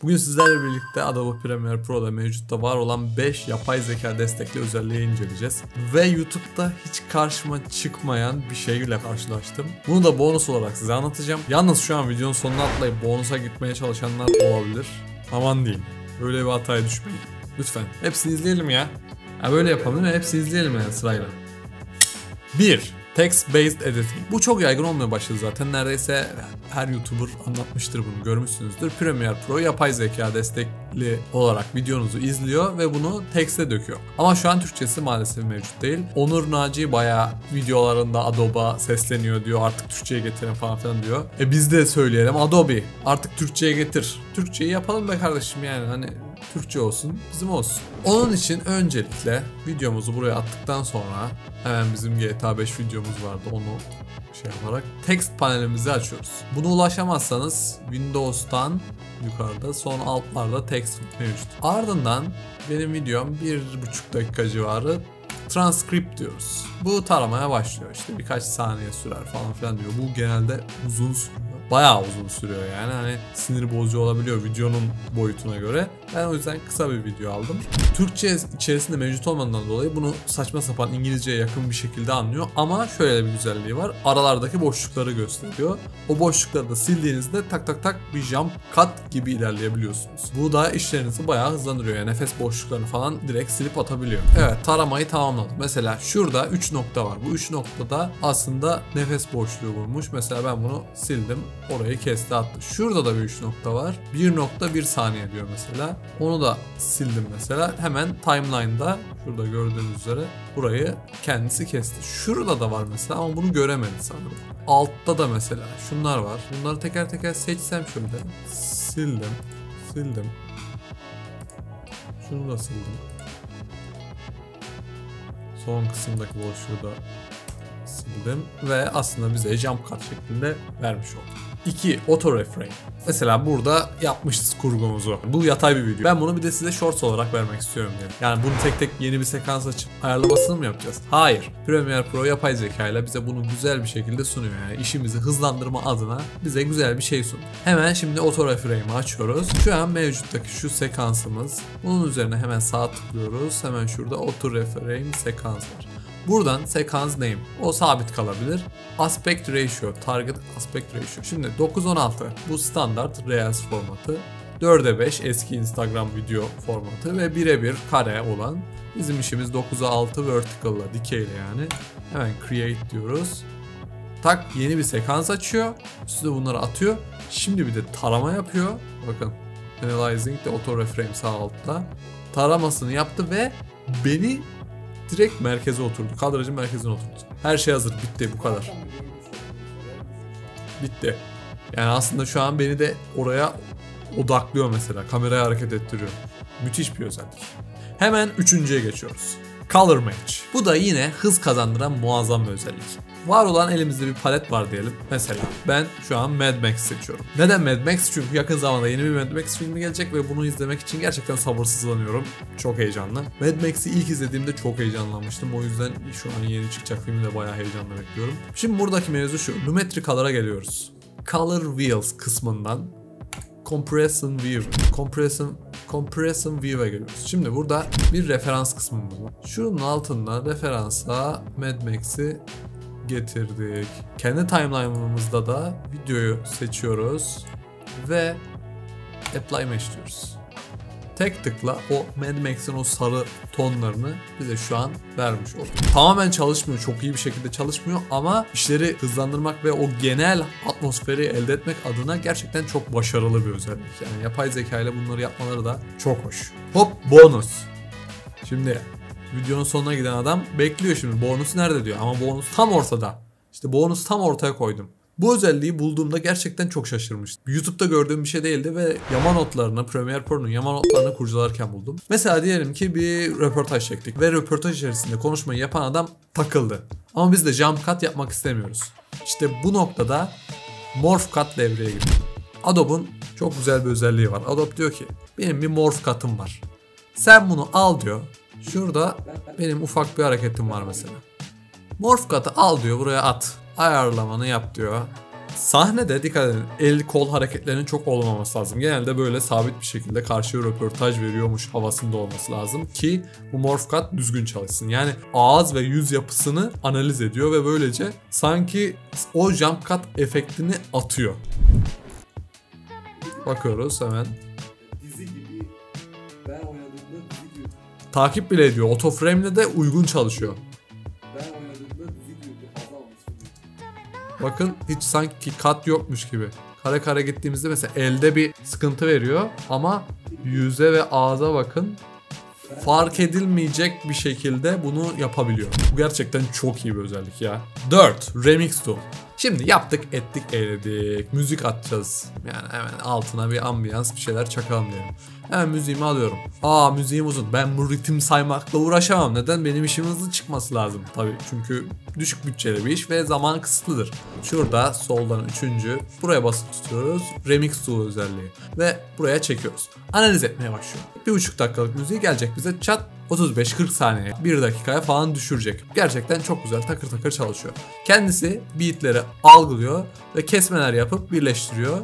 Bugün sizlerle birlikte Adobe Premiere Pro'da mevcutta var olan 5 yapay zeka destekli özelliği inceleyeceğiz. Ve YouTube'da hiç karşıma çıkmayan bir şeyle karşılaştım. Bunu da bonus olarak size anlatacağım. Yalnız şu an videonun sonuna atlayıp bonusa gitmeye çalışanlar olabilir. Aman diyeyim. Böyle bir hataya düşmeyin. Lütfen. Hepsini izleyelim ya. Böyle yapalım değil mi? Hepsini izleyelim yani sırayla. 1. Text-based editing. Bu çok yaygın olmaya başladı zaten. Neredeyse her YouTuber anlatmıştır bunu, görmüşsünüzdür. Premiere Pro yapay zeka destekli olarak videonuzu izliyor ve bunu text'e döküyor. Ama şu an Türkçesi maalesef mevcut değil. Onur Naci bayağı videolarında Adobe'a sesleniyor diyor. Artık Türkçe'ye getirin falan filan diyor. Biz de söyleyelim, Adobe artık Türkçe'ye getir. Türkçeyi yapalım be kardeşim, yani hani Türkçe olsun, bizim olsun. Onun için öncelikle videomuzu buraya attıktan sonra hemen bizim GTA 5 videomuz vardı, onu yaparak text panelimizi açıyoruz. Buna ulaşamazsanız Windows'tan yukarıda son altlarda text mevcut. Ardından benim videom 1,5 dakika civarı transcript diyoruz. Bu taramaya başlıyor. İşte birkaç saniye sürer falan filan diyor. Bu genelde uzun sürüyor. Bayağı uzun sürüyor yani, hani sinir bozucu olabiliyor videonun boyutuna göre. Ben o yüzden kısa bir video aldım. Türkçe içerisinde mevcut olmadığından dolayı bunu saçma sapan İngilizceye yakın bir şekilde anlıyor. Ama şöyle bir güzelliği var. Aralardaki boşlukları gösteriyor. O boşlukları da sildiğinizde tak tak tak bir jump cut gibi ilerleyebiliyorsunuz. Bu da işlerinizi bayağı hızlandırıyor. Yani nefes boşluklarını falan direkt silip atabiliyor. Evet, taramayı tamamladım. Mesela şurada 3 nokta var. Bu 3 noktada aslında nefes boşluğu bulmuş. Mesela ben bunu sildim. Orayı kesti attı. Şurada da bir 3 nokta var. 1.1 saniye diyor mesela. Onu da sildim mesela. Hemen timeline'da şurada gördüğünüz üzere burayı kendisi kesti. Şurada da var mesela ama bunu göremedi sanırım. Altta da mesela şunlar var. Bunları teker teker seçsem şöyle. Sildim. Şunu da sildim. Son kısımdaki boşluğu da sildim ve aslında bize jump cut şeklinde vermiş oldu. 2. Auto reframe. Mesela burada yapmışız kurgumuzu. Bu yatay bir video. Ben bunu bir de size shorts olarak vermek istiyorum diye. Yani bunu tek tek yeni bir sekans açıp ayarlamasını mı yapacağız? Hayır. Premiere Pro yapay zeka ile bize bunu güzel bir şekilde sunuyor. Yani işimizi hızlandırma adına bize güzel bir şey sunuyor. Hemen şimdi auto reframe'i açıyoruz. Şu an mevcuttaki şu sekansımız. Bunun üzerine hemen sağ tıklıyoruz. Hemen şurada auto reframe sekans var. Buradan sekans name, o sabit kalabilir. Aspect ratio, target aspect ratio. Şimdi 9:16 bu standart Reels formatı. 4'e 5 eski Instagram video formatı ve 1'e 1 kare olan. Bizim işimiz 9'a 6 vertical'la, dikeyle yani. Hemen create diyoruz. Tak, yeni bir sekans açıyor. Üstüne bunları atıyor. Şimdi bir de tarama yapıyor. Bakın, analyzing de auto reframe sağ altta. Taramasını yaptı ve beni direkt merkeze oturdu. Kadrajın merkezine oturdu. Her şey hazır. Bitti. Bu kadar. Bitti. Yani aslında şu an beni de oraya odaklıyor mesela. Kamerayı hareket ettiriyor. Müthiş bir özellik. Hemen üçüncüye geçiyoruz. Color Match. Bu da yine hız kazandıran muazzam bir özellik. Var olan elimizde bir palet var diyelim. Mesela ben şu an Mad Max seçiyorum. Neden Mad Max? Çünkü yakın zamanda yeni bir Mad Max filmi gelecek ve bunu izlemek için gerçekten sabırsızlanıyorum. Çok heyecanlı. Mad Max'i ilk izlediğimde çok heyecanlanmıştım. O yüzden şu an yeni çıkacak filmi de bayağı heyecanla bekliyorum. Şimdi buradaki mevzu şu. Lumetri Color'a geliyoruz. Color Wheels kısmından Compression View'e geliyoruz. Şimdi burada bir referans kısmımız var. Şunun altında referansa Mad Max'i getirdik. Kendi timeline'ımızda da videoyu seçiyoruz ve Apply Mesh diyoruz. Tek tıkla o Mad Max'in o sarı tonlarını bize şu an vermiş oldu. Tamamen çalışmıyor, çok iyi bir şekilde çalışmıyor ama işleri hızlandırmak ve o genel atmosferi elde etmek adına gerçekten çok başarılı bir özellik. Yani yapay zeka ile bunları yapmaları da çok hoş. Hop, bonus. Şimdi videonun sonuna giden adam bekliyor şimdi. Bonus nerede diyor ama bonus tam ortada. İşte bonus tam ortaya koydum. Bu özelliği bulduğumda gerçekten çok şaşırmıştım. YouTube'da gördüğüm bir şey değildi ve yama notlarını, Premiere Pro'nun yama notlarını kurcalarken buldum. Mesela diyelim ki bir röportaj çektik ve röportaj içerisinde konuşmayı yapan adam takıldı. Ama biz de jump cut yapmak istemiyoruz. İşte bu noktada morph cut devreye giriyor. Adobe'un çok güzel bir özelliği var. Adobe diyor ki benim bir morph cut'ım var. Sen bunu al diyor. Şurada benim ufak bir hareketim var mesela. Morph cut'ı al diyor, buraya at. Ayarlamanı yap diyor. Sahnede dikkat edin, el kol hareketlerinin çok olmaması lazım. Genelde böyle sabit bir şekilde karşıya röportaj veriyormuş havasında olması lazım ki bu morph cut düzgün çalışsın. Yani ağız ve yüz yapısını analiz ediyor ve böylece sanki o jump cut efektini atıyor. Bakıyoruz hemen. Dizi gibi ben oynadığımda dizi gibi. Takip bile ediyor. Otoframe'le de uygun çalışıyor. Ben oynadığımda dizi gibi haz almıştım. Bakın hiç sanki cut yokmuş gibi. Kare kare gittiğimizde mesela elde bir sıkıntı veriyor ama yüze ve ağza bakın. Fark edilmeyecek bir şekilde bunu yapabiliyor. Bu gerçekten çok iyi bir özellik ya. 4. Remix Tool. Şimdi yaptık, ettik, eğledik. Müzik atacağız. Yani hemen altına bir ambiyans bir şeyler çakalım diyelim. Hemen müziğimi alıyorum. Müziğim uzun. Ben bu ritim saymakla uğraşamam. Neden? Benim işim hızlı çıkması lazım. Tabii çünkü düşük bütçeli bir iş ve zaman kısıtlıdır. Şurada soldan 3. Buraya basıp tutuyoruz. Remix Tool özelliği. Ve buraya çekiyoruz. Analiz etmeye başlıyor. 1,5 dakikalık müziği gelecek bize çat 35-40 saniye 1 dakikaya falan düşürecek. Gerçekten çok güzel takır takır çalışıyor. Kendisi beatleri algılıyor ve kesmeler yapıp birleştiriyor.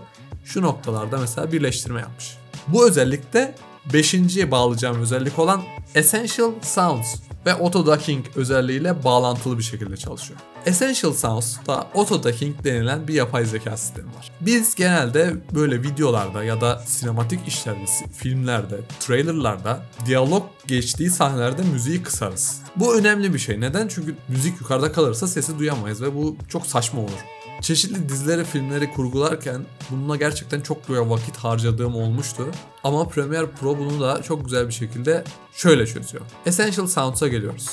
Şu noktalarda mesela birleştirme yapmış. Bu özellikte 5.'ye bağlayacağım özellik olan Essential Sounds ve Auto Ducking özelliğiyle bağlantılı bir şekilde çalışıyor. Essential Sounds'ta Auto Ducking denilen bir yapay zeka sistemi var. Biz genelde böyle videolarda ya da sinematik işlerde, filmlerde, trailerlarda diyalog geçtiği sahnelerde müziği kısarız. Bu önemli bir şey. Neden? Çünkü müzik yukarıda kalırsa sesi duyamayız ve bu çok saçma olur. Çeşitli dizileri, filmleri kurgularken bununla gerçekten çok böyle vakit harcadığım olmuştu. Ama Premiere Pro bunu da çok güzel bir şekilde şöyle çözüyor. Essential Sounds'a geliyoruz.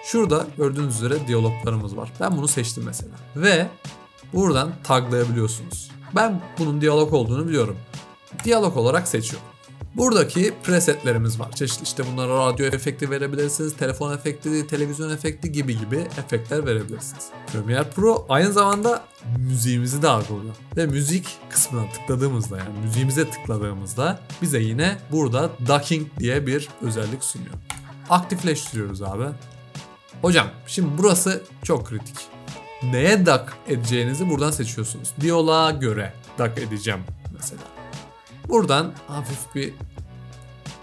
Şurada gördüğünüz üzere diyaloglarımız var. Ben bunu seçtim mesela. Ve buradan taglayabiliyorsunuz. Ben bunun diyalog olduğunu biliyorum. Diyalog olarak seçiyorum. Buradaki presetlerimiz var. Çeşitli işte bunlara radyo efekti verebilirsiniz, telefon efekti, televizyon efekti gibi efektler verebilirsiniz. Premiere Pro aynı zamanda müziğimizi de algılıyor. Ve müzik kısmına tıkladığımızda yani müziğimize tıkladığımızda bize yine burada ducking diye bir özellik sunuyor. Aktifleştiriyoruz abi. Hocam şimdi burası çok kritik. Neye duck edeceğinizi buradan seçiyorsunuz. Diyaloğa göre duck edeceğim mesela. Buradan hafif bir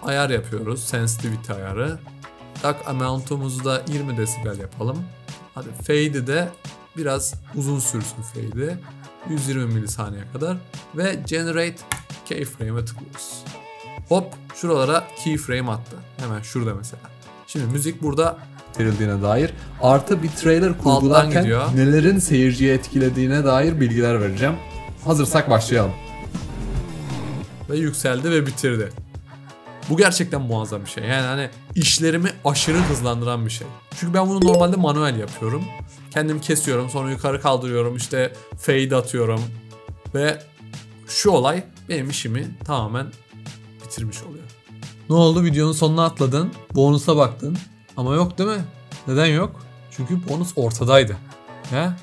ayar yapıyoruz. Sensitivity ayarı. Duck amount'umuzu da 20 desibel yapalım. Hadi fade'i de biraz uzun sürsün fade'i. 120 milisaniye kadar. Ve generate keyframe'e tıklıyoruz. Hop şuralara keyframe attı. Hemen şurada mesela. Şimdi müzik burada verildiğine dair artı bir trailer kurgularken nelerin seyirciyi etkilediğine dair bilgiler vereceğim. Hazırsak başlayalım. Ve yükseldi ve bitirdi. Bu gerçekten muazzam bir şey. Yani hani işlerimi aşırı hızlandıran bir şey. Çünkü ben bunu normalde manuel yapıyorum. Kendim kesiyorum, sonra yukarı kaldırıyorum, işte fade atıyorum. Ve şu olay benim işimi tamamen bitirmiş oluyor. Ne oldu? Videonun sonuna atladın, bonusa baktın. Ama yok değil mi? Neden yok? Çünkü bonus ortadaydı. Ya?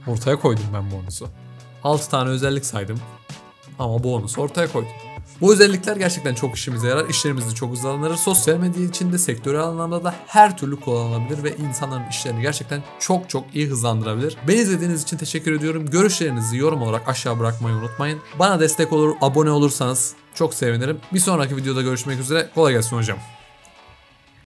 Ortaya koydum ben bonusu. 6 tane özellik saydım. Ama bonusu ortaya koydum. Bu özellikler gerçekten çok işimize yarar. İşlerimizi çok hızlandırır. Sosyal medya içinde sektörel anlamda da her türlü kullanılabilir ve insanların işlerini gerçekten çok iyi hızlandırabilir. Beni izlediğiniz için teşekkür ediyorum. Görüşlerinizi yorum olarak aşağı bırakmayı unutmayın. Bana destek olur, abone olursanız çok sevinirim. Bir sonraki videoda görüşmek üzere. Kolay gelsin hocam.